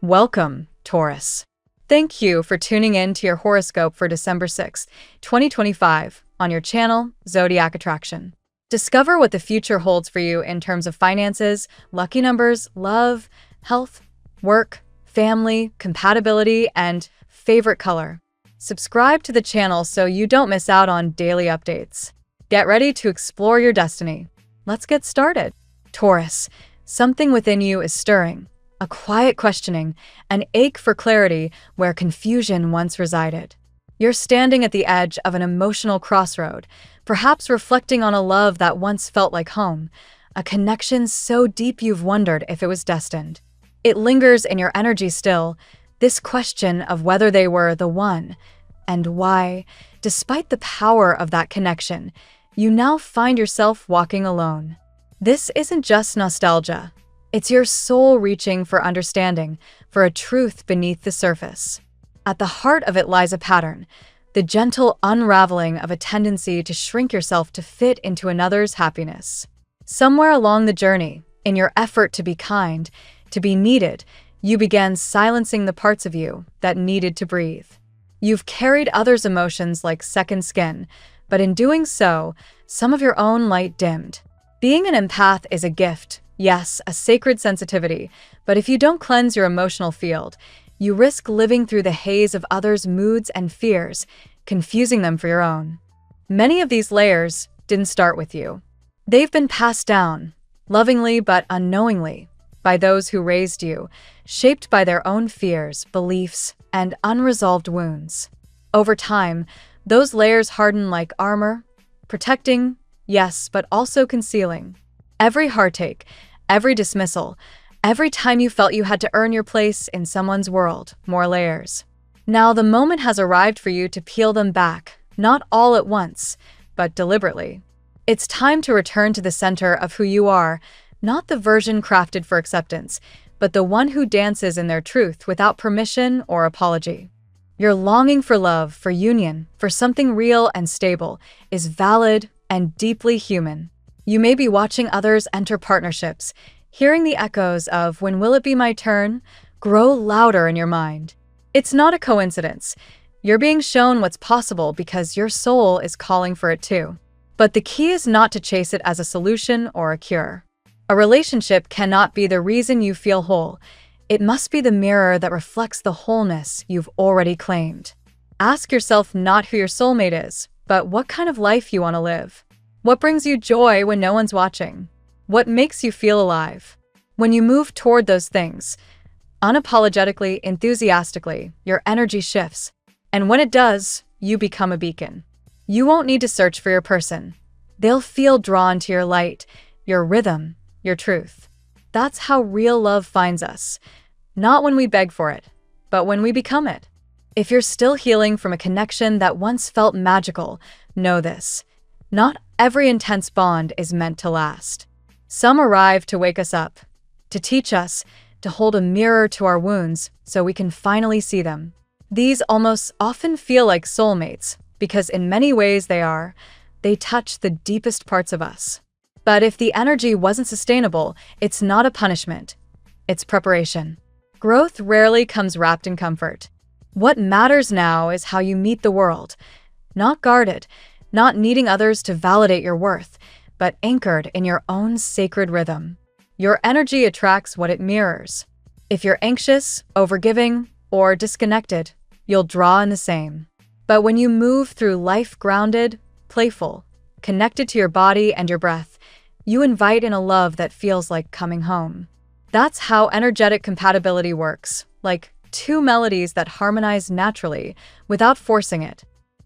Welcome, Taurus. Thank you for tuning in to your horoscope for December 6th, 2025, on your channel, Zodiac Attraction. Discover what the future holds for you in terms of finances, lucky numbers, love, health, work, family, compatibility, and favorite color. Subscribe to the channel so you don't miss out on daily updates. Get ready to explore your destiny. Let's get started. Taurus, something within you is stirring. A quiet questioning, an ache for clarity where confusion once resided. You're standing at the edge of an emotional crossroad, perhaps reflecting on a love that once felt like home, a connection so deep you've wondered if it was destined. It lingers in your energy still, this question of whether they were the one, and why, despite the power of that connection, you now find yourself walking alone. This isn't just nostalgia. It's your soul reaching for understanding, for a truth beneath the surface. At the heart of it lies a pattern, the gentle unraveling of a tendency to shrink yourself to fit into another's happiness. Somewhere along the journey, in your effort to be kind, to be needed, you began silencing the parts of you that needed to breathe. You've carried others' emotions like second skin, but in doing so, some of your own light dimmed. Being an empath is a gift. Yes, a sacred sensitivity, but if you don't cleanse your emotional field, you risk living through the haze of others' moods and fears, confusing them for your own. Many of these layers didn't start with you. They've been passed down, lovingly but unknowingly, by those who raised you, shaped by their own fears, beliefs, and unresolved wounds. Over time, those layers harden like armor, protecting, yes, but also concealing. Every heartache, every dismissal, every time you felt you had to earn your place in someone's world, more layers. Now the moment has arrived for you to peel them back, not all at once, but deliberately. It's time to return to the center of who you are, not the version crafted for acceptance, but the one who dances in their truth without permission or apology. Your longing for love, for union, for something real and stable is valid and deeply human. You may be watching others enter partnerships, hearing the echoes of "when will it be my turn" grow louder in your mind. It's not a coincidence. You're being shown what's possible because your soul is calling for it too. But the key is not to chase it as a solution or a cure. A relationship cannot be the reason you feel whole. It must be the mirror that reflects the wholeness you've already claimed. Ask yourself not who your soulmate is, but what kind of life you want to live. What brings you joy when no one's watching? What makes you feel alive? When you move toward those things, unapologetically, enthusiastically, your energy shifts. And when it does, you become a beacon. You won't need to search for your person. They'll feel drawn to your light, your rhythm, your truth. That's how real love finds us. Not when we beg for it, but when we become it. If you're still healing from a connection that once felt magical, know this. Not every intense bond is meant to last. Some arrive to wake us up, to teach us, to hold a mirror to our wounds so we can finally see them. These almost often feel like soulmates because in many ways they touch the deepest parts of us. But if the energy wasn't sustainable, it's not a punishment. It's preparation. Growth rarely comes wrapped in comfort. What matters now is how you meet the world, not guarded, not needing others to validate your worth, but anchored in your own sacred rhythm. Your energy attracts what it mirrors. If you're anxious, overgiving, or disconnected, you'll draw in the same. But when you move through life grounded, playful, connected to your body and your breath, you invite in a love that feels like coming home. That's how energetic compatibility works, like two melodies that harmonize naturally without forcing it.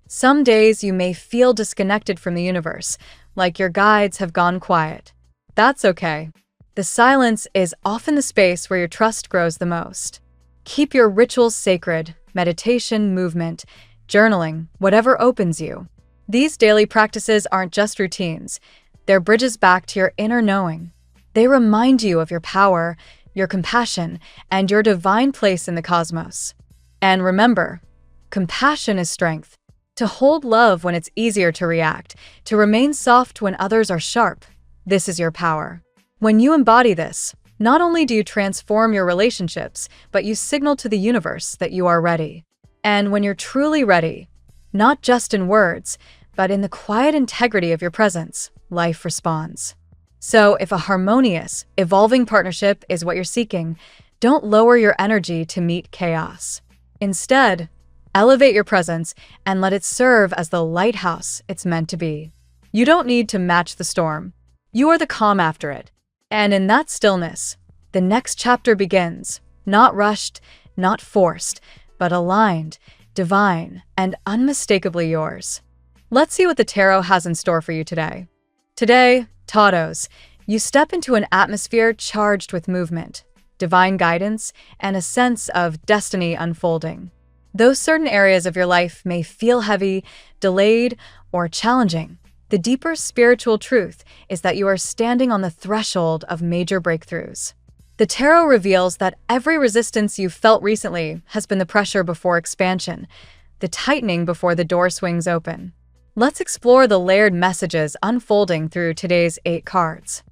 Some days you may feel disconnected from the universe, like your guides have gone quiet. That's okay. The silence is often the space where your trust grows the most. Keep your rituals sacred, meditation, movement, journaling, whatever opens you. These daily practices aren't just routines. They're bridges back to your inner knowing. They remind you of your power, your compassion, and your divine place in the cosmos. And remember, compassion is strength. To hold love when it's easier to react, to remain soft when others are sharp. This is your power. When you embody this, Not only do you transform your relationships, but you signal to the universe that you are ready. And when you're truly ready, not just in words, but in the quiet integrity of your presence, life responds. So if a harmonious, evolving partnership is what you're seeking, don't lower your energy to meet chaos. Instead, elevate your presence and let it serve as the lighthouse it's meant to be. You don't need to match the storm. You are the calm after it. And in that stillness, the next chapter begins, not rushed, not forced, but aligned, divine, and unmistakably yours. Let's see what the tarot has in store for you today. Today, Taurus, you step into an atmosphere charged with movement, divine guidance, and a sense of destiny unfolding. Though certain areas of your life may feel heavy, delayed, or challenging, the deeper spiritual truth is that you are standing on the threshold of major breakthroughs. The tarot reveals that every resistance you've felt recently has been the pressure before expansion, the tightening before the door swings open. Let's explore the layered messages unfolding through today's 8 cards.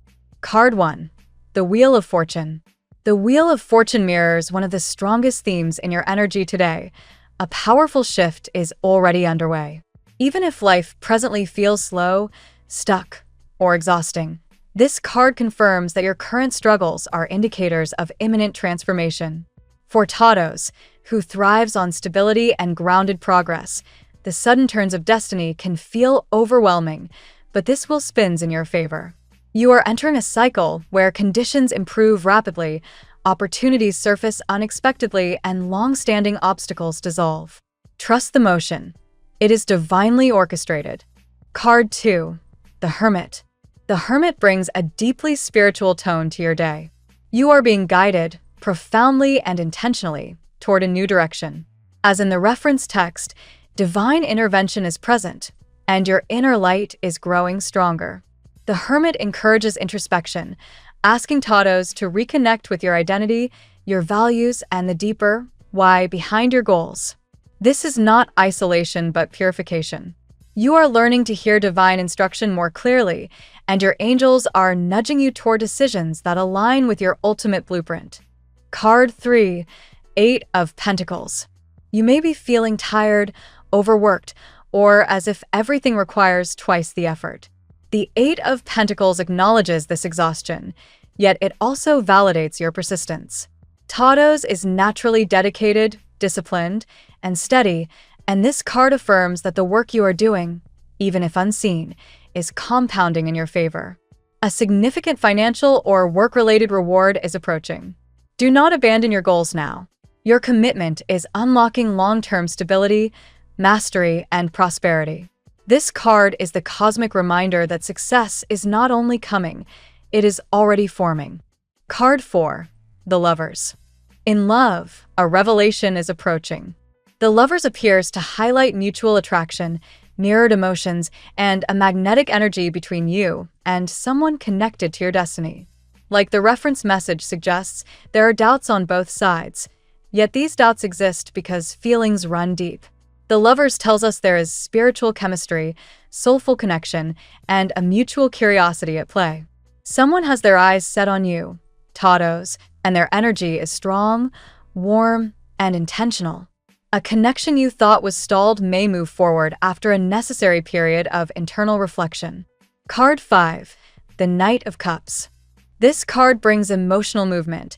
Card 1. The Wheel of Fortune. The Wheel of Fortune mirrors one of the strongest themes in your energy today. A powerful shift is already underway. Even if life presently feels slow, stuck, or exhausting, this card confirms that your current struggles are indicators of imminent transformation. For Taurus, who thrives on stability and grounded progress, the sudden turns of destiny can feel overwhelming, but this wheel spins in your favor. You are entering a cycle where conditions improve rapidly, opportunities surface unexpectedly, and long-standing obstacles dissolve. Trust the motion. It is divinely orchestrated. Card 2. The Hermit. The Hermit brings a deeply spiritual tone to your day. You are being guided, profoundly and intentionally, toward a new direction. As in the reference text, divine intervention is present, and your inner light is growing stronger. The Hermit encourages introspection, asking Taurus to reconnect with your identity, your values, and the deeper why behind your goals. This is not isolation but purification. You are learning to hear divine instruction more clearly, and your angels are nudging you toward decisions that align with your ultimate blueprint. Card 3. 8 of Pentacles. You may be feeling tired, overworked, or as if everything requires twice the effort. The 8 of Pentacles acknowledges this exhaustion, yet it also validates your persistence. Taurus is naturally dedicated, disciplined, and steady, and this card affirms that the work you are doing, even if unseen, is compounding in your favor. A significant financial or work-related reward is approaching. Do not abandon your goals now. Your commitment is unlocking long-term stability, mastery, and prosperity. This card is the cosmic reminder that success is not only coming, it is already forming. Card 4. The Lovers. In love, a revelation is approaching. The Lovers appears to highlight mutual attraction, mirrored emotions, and a magnetic energy between you and someone connected to your destiny. Like the reference message suggests, there are doubts on both sides, yet these doubts exist because feelings run deep. The Lovers tells us there is spiritual chemistry, soulful connection, and a mutual curiosity at play. Someone has their eyes set on you, Taurus, and their energy is strong, warm, and intentional. A connection you thought was stalled may move forward after a necessary period of internal reflection. Card 5. The Knight of Cups. This card brings emotional movement,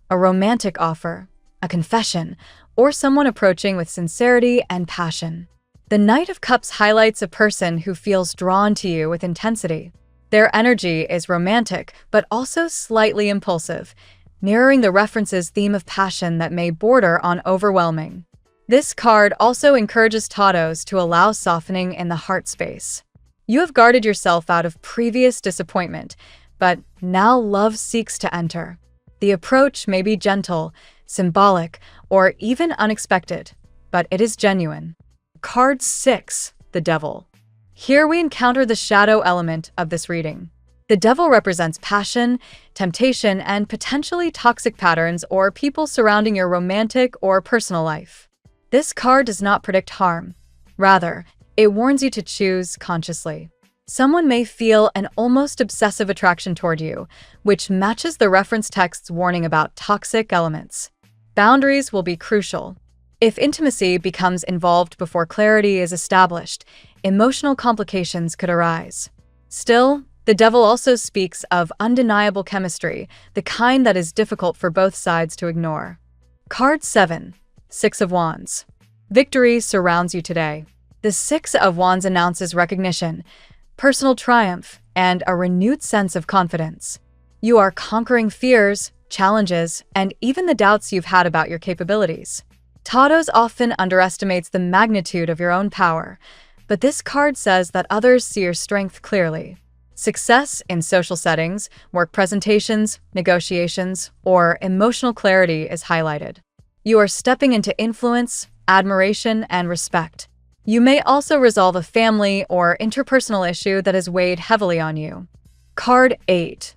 a romantic offer, a confession, or someone approaching with sincerity and passion. The Knight of Cups highlights a person who feels drawn to you with intensity. Their energy is romantic, but also slightly impulsive, mirroring the reference's theme of passion that may border on overwhelming. This card also encourages Taurus to allow softening in the heart space. You have guarded yourself out of previous disappointment, but now love seeks to enter. The approach may be gentle, symbolic, or even unexpected, but it is genuine. Card 6. The Devil. Here we encounter the shadow element of this reading. The Devil represents passion, temptation, and potentially toxic patterns or people surrounding your romantic or personal life. This card does not predict harm. Rather, it warns you to choose consciously. Someone may feel an almost obsessive attraction toward you, which matches the reference text's warning about toxic elements. Boundaries will be crucial. If intimacy becomes involved before clarity is established, emotional complications could arise. Still, the devil also speaks of undeniable chemistry, the kind that is difficult for both sides to ignore. Card 7. Six of Wands. Victory surrounds you today. The Six of Wands announces recognition, personal triumph, and a renewed sense of confidence. You are conquering fears, challenges, and even the doubts you've had about your capabilities. Taurus often underestimates the magnitude of your own power, but this card says that others see your strength clearly. Success in social settings, work presentations, negotiations, or emotional clarity is highlighted. You are stepping into influence, admiration, and respect. You may also resolve a family or interpersonal issue that has weighed heavily on you. Card 8.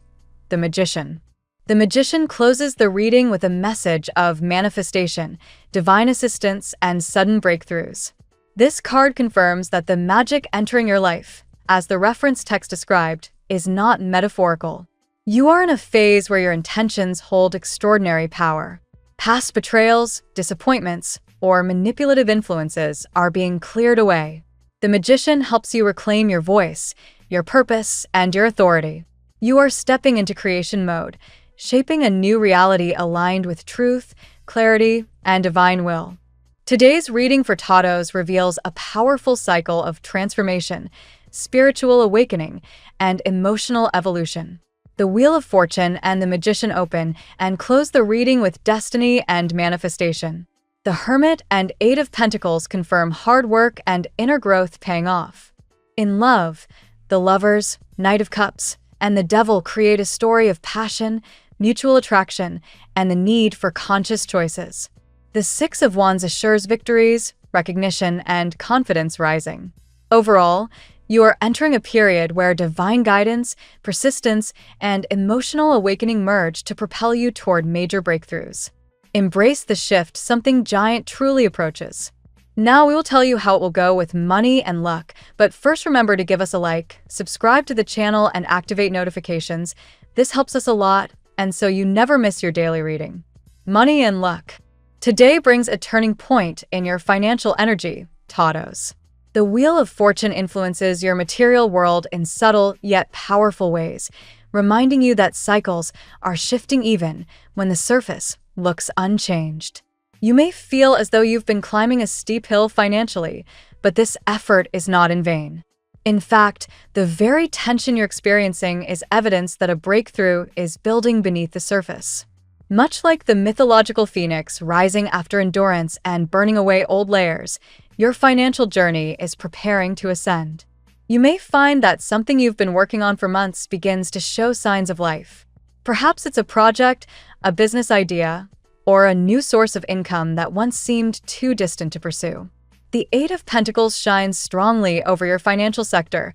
The Magician. The Magician closes the reading with a message of manifestation, divine assistance, and sudden breakthroughs. This card confirms that the magic entering your life, as the reference text described, is not metaphorical. You are in a phase where your intentions hold extraordinary power. Past betrayals, disappointments, or manipulative influences are being cleared away. The Magician helps you reclaim your voice, your purpose, and your authority. You are stepping into creation mode, shaping a new reality aligned with truth, clarity, and divine will. Today's reading for Taurus reveals a powerful cycle of transformation, spiritual awakening, and emotional evolution. The Wheel of Fortune and the Magician open and close the reading with destiny and manifestation. The Hermit and Eight of Pentacles confirm hard work and inner growth paying off. In love, the Lovers, Knight of Cups, and the Devil create a story of passion, mutual attraction, and the need for conscious choices. The Six of Wands assures victories, recognition, and confidence rising. Overall, you are entering a period where divine guidance, persistence, and emotional awakening merge to propel you toward major breakthroughs. Embrace the shift, something giant truly approaches. Now we will tell you how it will go with money and luck, but first remember to give us a like, subscribe to the channel, and activate notifications. This helps us a lot, and so you never miss your daily reading. Money and luck. Today brings a turning point in your financial energy, Taurus. The Wheel of Fortune influences your material world in subtle yet powerful ways, reminding you that cycles are shifting even when the surface looks unchanged. You may feel as though you've been climbing a steep hill financially, but this effort is not in vain. In fact, the very tension you're experiencing is evidence that a breakthrough is building beneath the surface. Much like the mythological phoenix rising after endurance and burning away old layers, your financial journey is preparing to ascend. You may find that something you've been working on for months begins to show signs of life. Perhaps it's a project, a business idea, or a new source of income that once seemed too distant to pursue. The Eight of Pentacles shines strongly over your financial sector,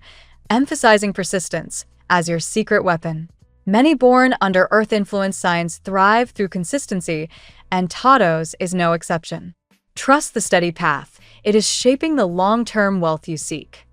emphasizing persistence as your secret weapon. Many born under Earth influence signs thrive through consistency, and Taurus is no exception. Trust the steady path. It is shaping the long-term wealth you seek.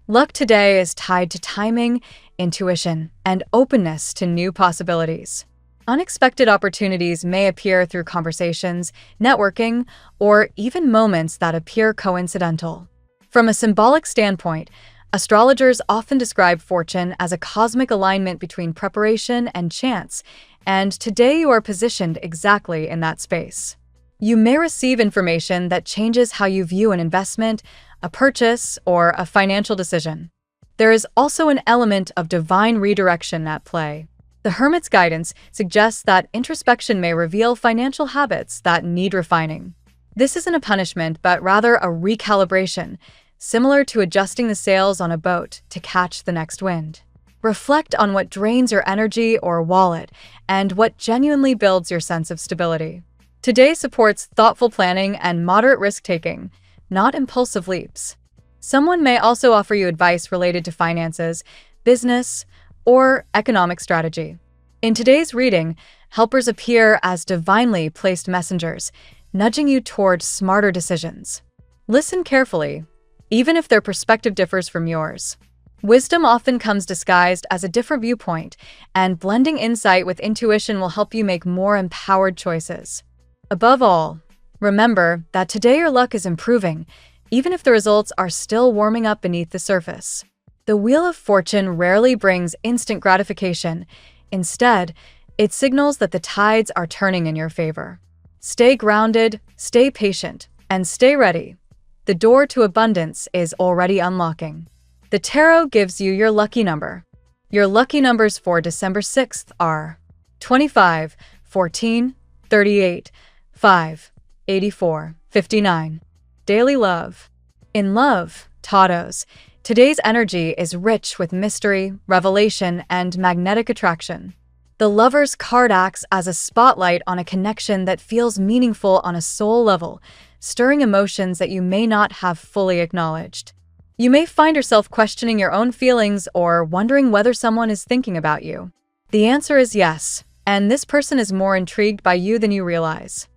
Luck today is tied to timing, intuition, and openness to new possibilities. Unexpected opportunities may appear through conversations, networking, or even moments that appear coincidental. From a symbolic standpoint, astrologers often describe fortune as a cosmic alignment between preparation and chance, and today you are positioned exactly in that space. You may receive information that changes how you view an investment, a purchase, or a financial decision. There is also an element of divine redirection at play. The Hermit's guidance suggests that introspection may reveal financial habits that need refining. This isn't a punishment, but rather a recalibration, similar to adjusting the sails on a boat to catch the next wind. Reflect on what drains your energy or wallet and what genuinely builds your sense of stability. Today supports thoughtful planning and moderate risk-taking, not impulsive leaps. Someone may also offer you advice related to finances, business, or economic strategy. In today's reading, helpers appear as divinely placed messengers, nudging you toward smarter decisions. Listen carefully, even if their perspective differs from yours. Wisdom often comes disguised as a different viewpoint, and blending insight with intuition will help you make more empowered choices. Above all, remember that today your luck is improving, even if the results are still warming up beneath the surface. The Wheel of Fortune rarely brings instant gratification. Instead, it signals that the tides are turning in your favor. Stay grounded, stay patient, and stay ready. The door to abundance is already unlocking. The tarot gives you your lucky number. Your lucky numbers for December 6th are 25, 14, 38, 5, 84, 59. Daily love. In love, Taurus, today's energy is rich with mystery, revelation, and magnetic attraction. The Lover's card acts as a spotlight on a connection that feels meaningful on a soul level, stirring emotions that you may not have fully acknowledged. You may find yourself questioning your own feelings or wondering whether someone is thinking about you. The answer is yes, and this person is more intrigued by you than you realize.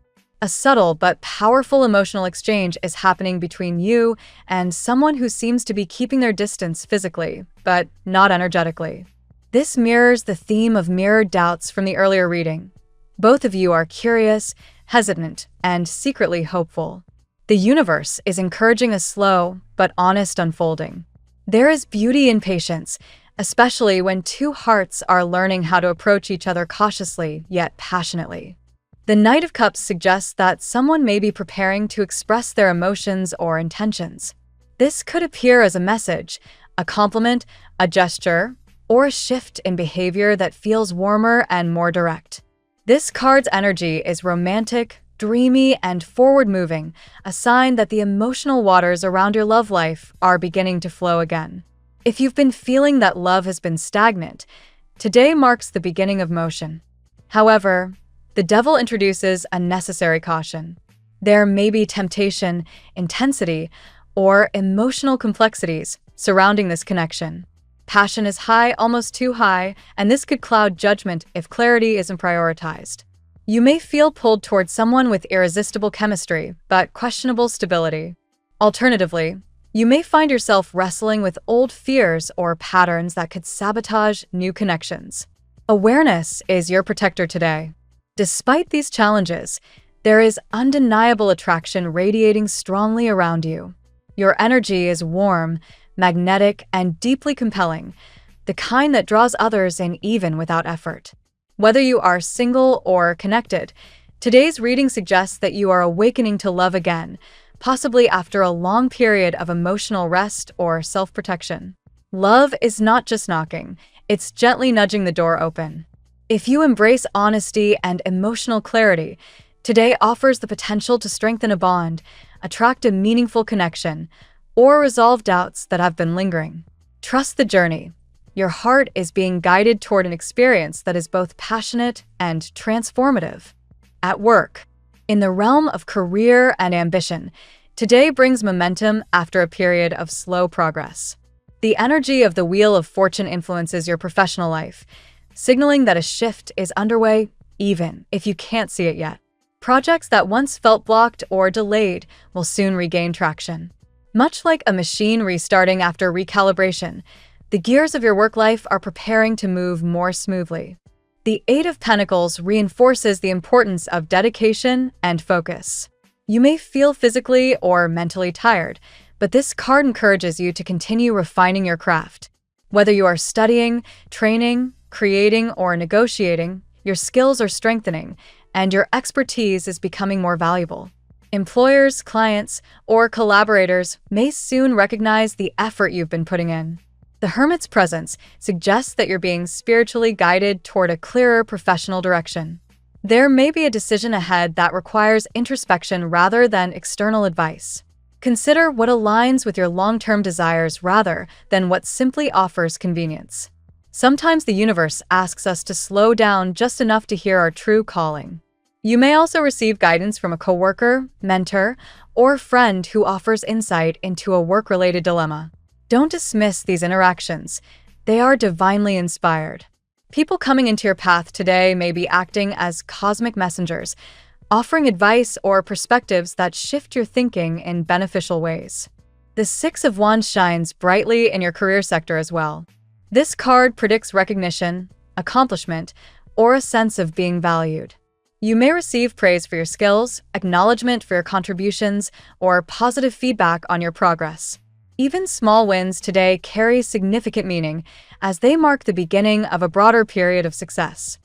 A subtle but powerful emotional exchange is happening between you and someone who seems to be keeping their distance physically, but not energetically. This mirrors the theme of mirrored doubts from the earlier reading. Both of you are curious, hesitant, and secretly hopeful. The universe is encouraging a slow but honest unfolding. There is beauty in patience, especially when two hearts are learning how to approach each other cautiously yet passionately. The Knight of Cups suggests that someone may be preparing to express their emotions or intentions. This could appear as a message, a compliment, a gesture, or a shift in behavior that feels warmer and more direct. This card's energy is romantic, dreamy, and forward-moving, a sign that the emotional waters around your love life are beginning to flow again. If you've been feeling that love has been stagnant, today marks the beginning of motion. However, the devil introduces a necessary caution. There may be temptation, intensity, or emotional complexities surrounding this connection. Passion is high, almost too high, and this could cloud judgment if clarity isn't prioritized. You may feel pulled towards someone with irresistible chemistry, but questionable stability. Alternatively, you may find yourself wrestling with old fears or patterns that could sabotage new connections. Awareness is your protector today. Despite these challenges, there is undeniable attraction radiating strongly around you. Your energy is warm, magnetic, and deeply compelling, the kind that draws others in even without effort. Whether you are single or connected, today's reading suggests that you are awakening to love again, possibly after a long period of emotional rest or self-protection. Love is not just knocking, it's gently nudging the door open. If you embrace honesty and emotional clarity, today offers the potential to strengthen a bond, attract a meaningful connection, or resolve doubts that have been lingering. Trust the journey. Your heart is being guided toward an experience that is both passionate and transformative. At work, in the realm of career and ambition, today brings momentum after a period of slow progress. The energy of the Wheel of Fortune influences your professional life, signaling that a shift is underway even if you can't see it yet. Projects that once felt blocked or delayed will soon regain traction. Much like a machine restarting after recalibration, the gears of your work life are preparing to move more smoothly. The Eight of Pentacles reinforces the importance of dedication and focus. You may feel physically or mentally tired, but this card encourages you to continue refining your craft. Whether you are studying, training, creating, or negotiating, your skills are strengthening, and your expertise is becoming more valuable. Employers, clients, or collaborators may soon recognize the effort you've been putting in. The Hermit's presence suggests that you're being spiritually guided toward a clearer professional direction. There may be a decision ahead that requires introspection rather than external advice. Consider what aligns with your long-term desires rather than what simply offers convenience. Sometimes the universe asks us to slow down just enough to hear our true calling. You may also receive guidance from a coworker, mentor, or friend who offers insight into a work-related dilemma. Don't dismiss these interactions. They are divinely inspired. People coming into your path today may be acting as cosmic messengers, offering advice or perspectives that shift your thinking in beneficial ways. The Six of Wands shines brightly in your career sector as well. This card predicts recognition, accomplishment, or a sense of being valued. You may receive praise for your skills, acknowledgement for your contributions, or positive feedback on your progress. Even small wins today carry significant meaning, as they mark the beginning of a broader period of success.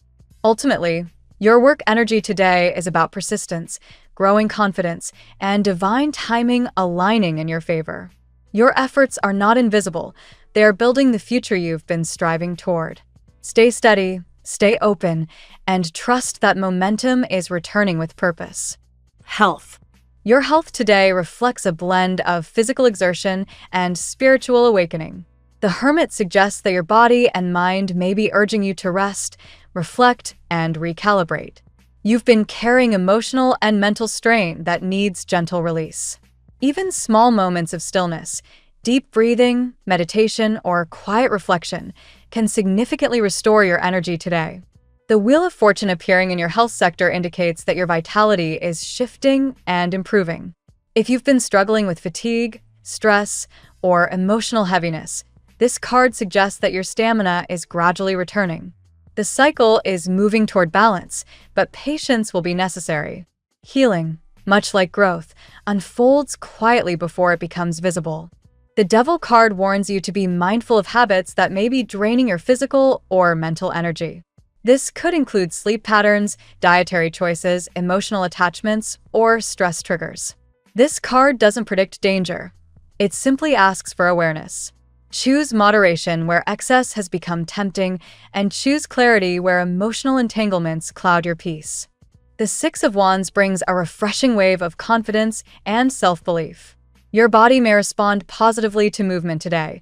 Ultimately, your work energy today is about persistence, growing confidence, and divine timing aligning in your favor. Your efforts are not invisible. They are building the future you've been striving toward. Stay steady, stay open, and trust that momentum is returning with purpose. Health. Your health today reflects a blend of physical exertion and spiritual awakening. The Hermit suggests that your body and mind may be urging you to rest, reflect, and recalibrate. You've been carrying emotional and mental strain that needs gentle release. Even small moments of stillness, deep breathing, meditation, or quiet reflection can significantly restore your energy today. The Wheel of Fortune appearing in your health sector indicates that your vitality is shifting and improving. If you've been struggling with fatigue, stress, or emotional heaviness, this card suggests that your stamina is gradually returning. The cycle is moving toward balance, but patience will be necessary. Healing, much like growth, unfolds quietly before it becomes visible. The Devil card warns you to be mindful of habits that may be draining your physical or mental energy. This could include sleep patterns, dietary choices, emotional attachments, or stress triggers. This card doesn't predict danger. It simply asks for awareness. Choose moderation where excess has become tempting, and choose clarity where emotional entanglements cloud your peace. The Six of Wands brings a refreshing wave of confidence and self-belief. Your body may respond positively to movement today.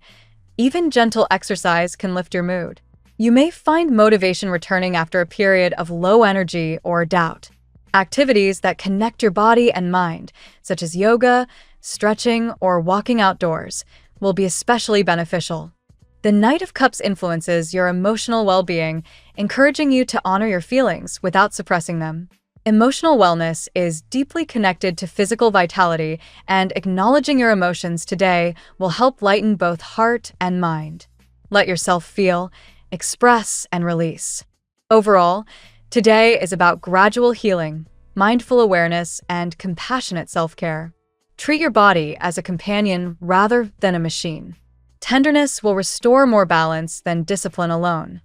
Even gentle exercise can lift your mood. You may find motivation returning after a period of low energy or doubt. Activities that connect your body and mind, such as yoga, stretching, or walking outdoors, will be especially beneficial. The Knight of Cups influences your emotional well-being, encouraging you to honor your feelings without suppressing them. Emotional wellness is deeply connected to physical vitality, and acknowledging your emotions today will help lighten both heart and mind. Let yourself feel, express, and release. Overall, today is about gradual healing, mindful awareness, and compassionate self-care. Treat your body as a companion rather than a machine. Tenderness will restore more balance than discipline alone.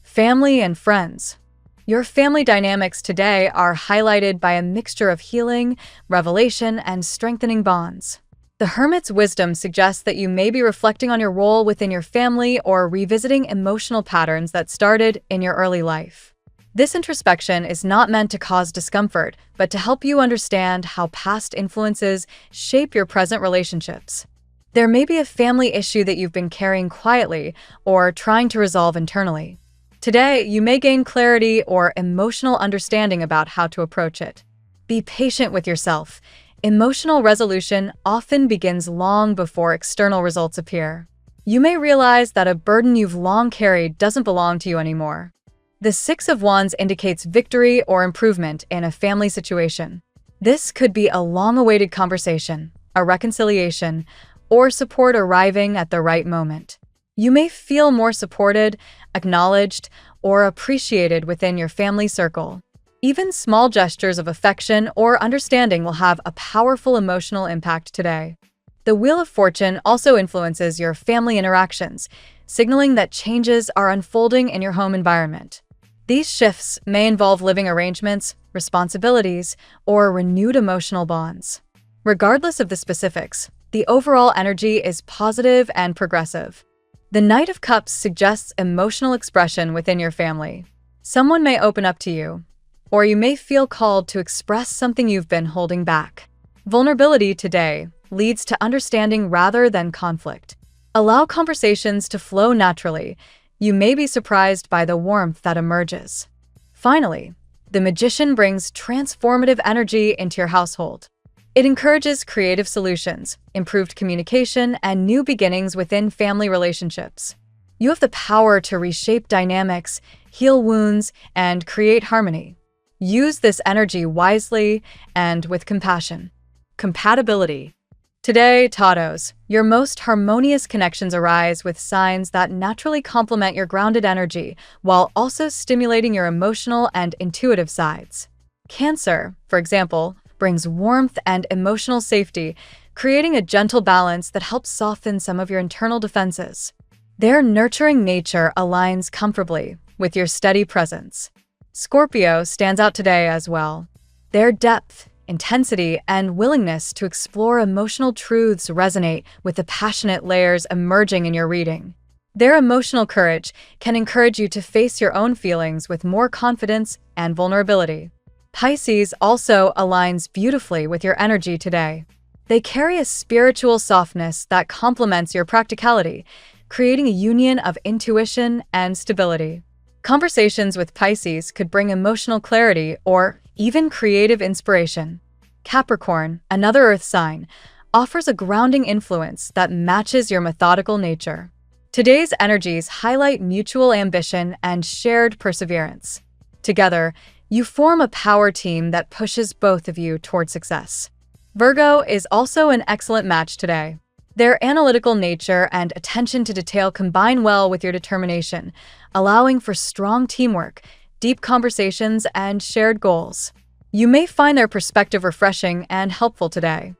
Family and friends. Your family dynamics today are highlighted by a mixture of healing, revelation, and strengthening bonds. The Hermit's wisdom suggests that you may be reflecting on your role within your family or revisiting emotional patterns that started in your early life. This introspection is not meant to cause discomfort, but to help you understand how past influences shape your present relationships. There may be a family issue that you've been carrying quietly or trying to resolve internally. Today, you may gain clarity or emotional understanding about how to approach it. Be patient with yourself. Emotional resolution often begins long before external results appear. You may realize that a burden you've long carried doesn't belong to you anymore. The Six of Wands indicates victory or improvement in a family situation. This could be a long-awaited conversation, a reconciliation, or support arriving at the right moment. You may feel more supported, acknowledged, or appreciated within your family circle. Even small gestures of affection or understanding will have a powerful emotional impact today. The Wheel of Fortune also influences your family interactions, signaling that changes are unfolding in your home environment. These shifts may involve living arrangements, responsibilities, or renewed emotional bonds. Regardless of the specifics, the overall energy is positive and progressive. The Knight of Cups suggests emotional expression within your family. Someone may open up to you, or you may feel called to express something you've been holding back. Vulnerability today leads to understanding rather than conflict. Allow conversations to flow naturally. You may be surprised by the warmth that emerges. Finally, the Magician brings transformative energy into your household. It encourages creative solutions, improved communication, and new beginnings within family relationships. You have the power to reshape dynamics, heal wounds, and create harmony. Use this energy wisely and with compassion. Compatibility. Today, Taurus, your most harmonious connections arise with signs that naturally complement your grounded energy while also stimulating your emotional and intuitive sides. Cancer, for example, brings warmth and emotional safety, creating a gentle balance that helps soften some of your internal defenses. Their nurturing nature aligns comfortably with your steady presence. Scorpio stands out today as well. Their depth, intensity, and willingness to explore emotional truths resonate with the passionate layers emerging in your reading. Their emotional courage can encourage you to face your own feelings with more confidence and vulnerability. Pisces also aligns beautifully with your energy today. They carry a spiritual softness that complements your practicality, creating a union of intuition and stability. Conversations with Pisces could bring emotional clarity or even creative inspiration. Capricorn, another earth sign, offers a grounding influence that matches your methodical nature. Today's energies highlight mutual ambition and shared perseverance. Together, you form a power team that pushes both of you toward success. Virgo is also an excellent match today. Their analytical nature and attention to detail combine well with your determination, allowing for strong teamwork, deep conversations, and shared goals. You may find their perspective refreshing and helpful today.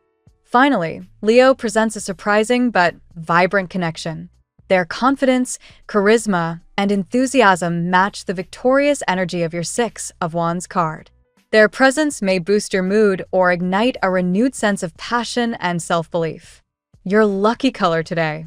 Finally, Leo presents a surprising but vibrant connection. Their confidence, charisma, and enthusiasm match the victorious energy of your Six of Wands card. Their presence may boost your mood or ignite a renewed sense of passion and self-belief. Your lucky color today.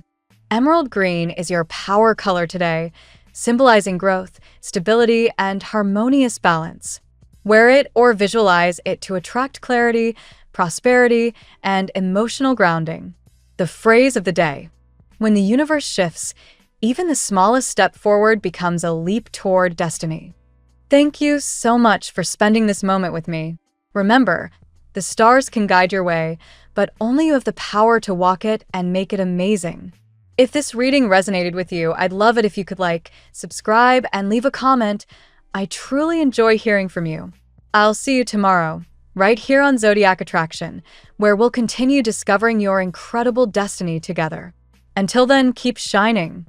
Emerald green is your power color today, symbolizing growth, stability, and harmonious balance. Wear it or visualize it to attract clarity, prosperity, and emotional grounding. The phrase of the day: when the universe shifts, even the smallest step forward becomes a leap toward destiny. Thank you so much for spending this moment with me. Remember, the stars can guide your way, but only you have the power to walk it and make it amazing. If this reading resonated with you, I'd love it if you could like, subscribe, and leave a comment. I truly enjoy hearing from you. I'll see you tomorrow, right here on Zodiac Attraction, where we'll continue discovering your incredible destiny together. Until then, keep shining.